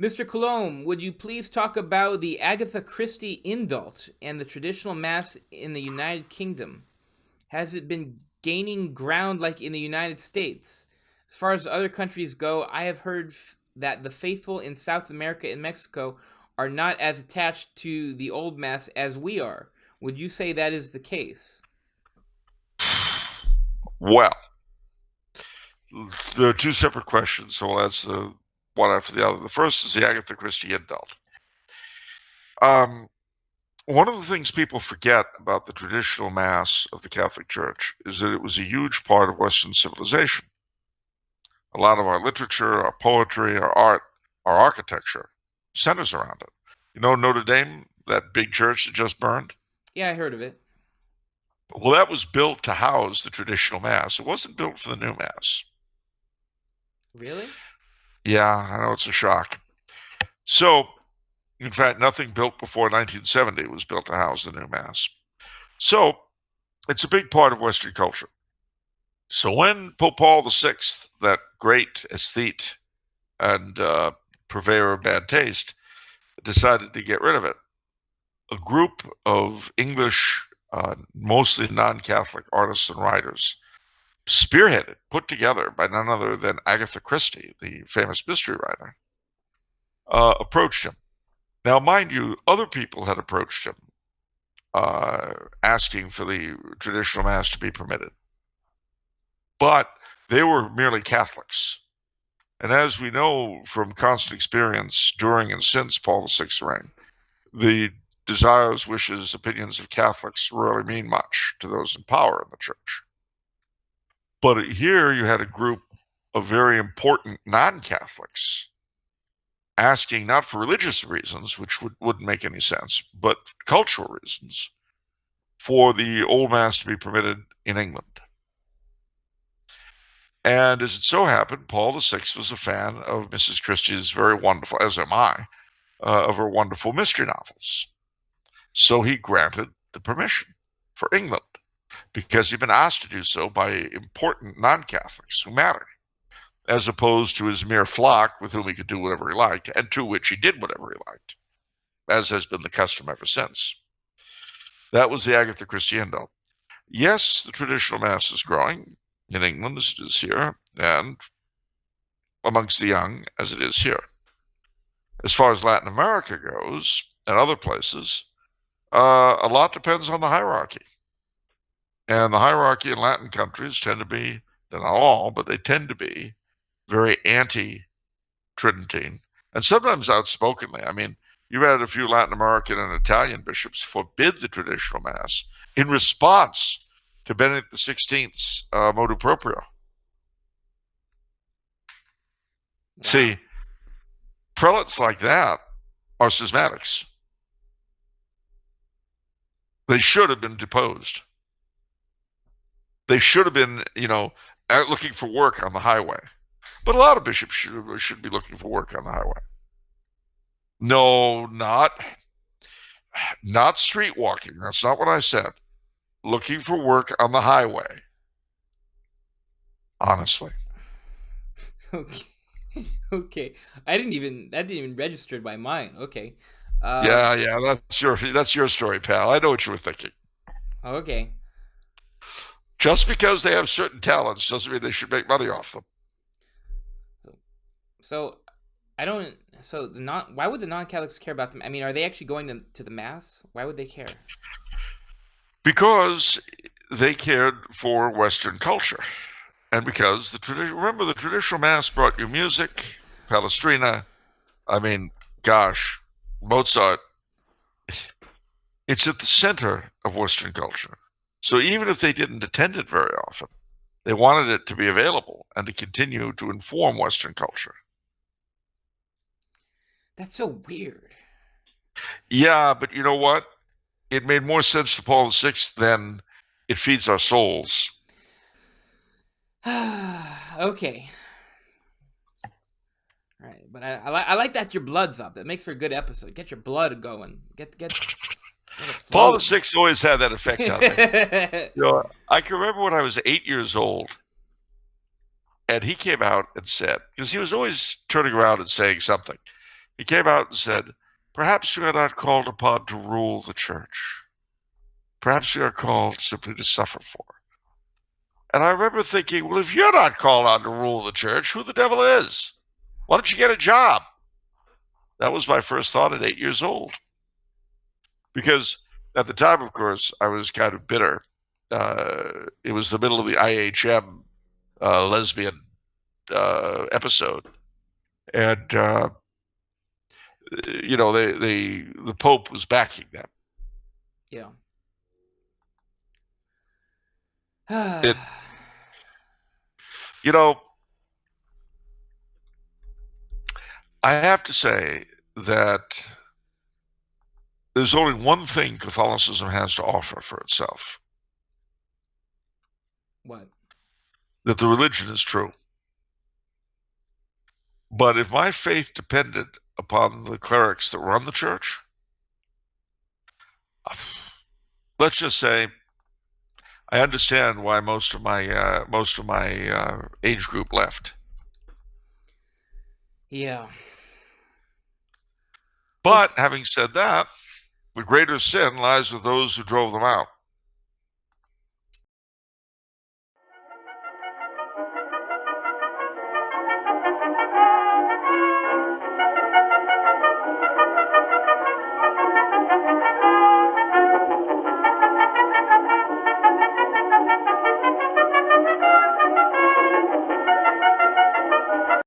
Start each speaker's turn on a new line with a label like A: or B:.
A: Mr. Coulombe, would you please talk about the Agatha Christie Indult and the traditional mass in the United Kingdom? Has it been gaining ground like in the United States? As far as other countries go, I have heard that the faithful in South America and Mexico are not as attached to the old mass as we are. Would you say that is the case?
B: Well, there are two separate questions, so I'll answer one after the other. The first is the Agatha Christie Indult. Um, One of the things people forget about the traditional Mass of the Catholic Church is that it was a huge part of Western civilization. A lot of our literature, our poetry, our art, our architecture centers around it. You know Notre Dame, that big church that just burned?
A: Yeah, I heard of it.
B: Well, that was built to house the traditional Mass. It wasn't built for the new Mass.
A: Really?
B: Yeah, I know it's a shock. So, in fact, nothing built before 1970 was built to house the new Mass. So, it's a big part of Western culture. So when Pope Paul VI, that great aesthete and purveyor of bad taste, decided to get rid of it, a group of English, mostly non-Catholic artists and writers, spearheaded, put together by none other than Agatha Christie, the famous mystery writer, approached him. Now, mind you, other people had approached him, asking for the traditional Mass to be permitted. But they were merely Catholics. And as we know from constant experience during and since Paul VI's reign, the desires, wishes, opinions of Catholics rarely mean much to those in power in the church. But here you had a group of very important non-Catholics asking not for religious reasons, which wouldn't make any sense, but cultural reasons for the old Mass to be permitted in England. And as it so happened, Paul VI was a fan of Mrs. Christie's very wonderful, as am I, of her wonderful mystery novels. So he granted the permission for England because he'd been asked to do so by important non-Catholics who mattered, as opposed to his mere flock with whom he could do whatever he liked, and to which he did whatever he liked, as has been the custom ever since. That was the Agatha Christie Indult. Yes, the traditional Mass is growing in England as it is here, and amongst the young as it is here. As far as Latin America goes, and other places, a lot depends on the hierarchy. And the hierarchy in Latin countries tend to be, they're not all, but they tend to be very anti-Tridentine, and sometimes outspokenly. I mean, you've had a few Latin American and Italian bishops forbid the traditional Mass in response to Benedict XVI's motu proprio.
A: Wow.
B: See, prelates like that are schismatics. They should have been deposed. They should have been, out looking for work on the highway. But a lot of bishops should be looking for work on the highway. No, not street walking. That's not what I said. Looking for work on the highway. Honestly.
A: Okay. Okay. That didn't even register in my mind. Okay.
B: Yeah, that's your story, pal. I know what you were thinking.
A: Okay.
B: Just because they have certain talents doesn't mean they should make money off them.
A: So I don't. So the non. Why would the non-Catholics care about them? I mean, are they actually going to the mass? Why would they care?
B: Because they cared for Western culture. And because remember, the traditional Mass brought you music, Palestrina. I mean, gosh, Mozart. It's at the center of Western culture. So even if they didn't attend it very often, they wanted it to be available and to continue to inform Western culture.
A: That's so weird.
B: Yeah, but you know what? It made more sense to Paul VI than it feeds our souls.
A: Okay. All right, but I like that your blood's up. That makes for a good episode. Get your blood going. Get
B: Paul
A: flowing.
B: VI always had that effect on me. I can remember when I was 8 years old, and he came out and said, because he was always turning around and saying something. He came out and said, "Perhaps you are not called upon to rule the church. Perhaps you are called simply to suffer for it." And I remember thinking, well, if you're not called on to rule the church, who the devil is? Why don't you get a job? That was my first thought at 8 years old. Because at the time, of course, I was kind of bitter. It was the middle of the IHM lesbian episode. And, the Pope was backing them.
A: Yeah.
B: It, you know, I have to say that there's only one thing Catholicism has to offer for itself.
A: What?
B: That the religion is true. But if my faith depended upon the clerics that run the church, let's just say I understand why most of my age group left.
A: Yeah.
B: But
A: Okay.
B: having said that, the greater sin lies with those who drove them out.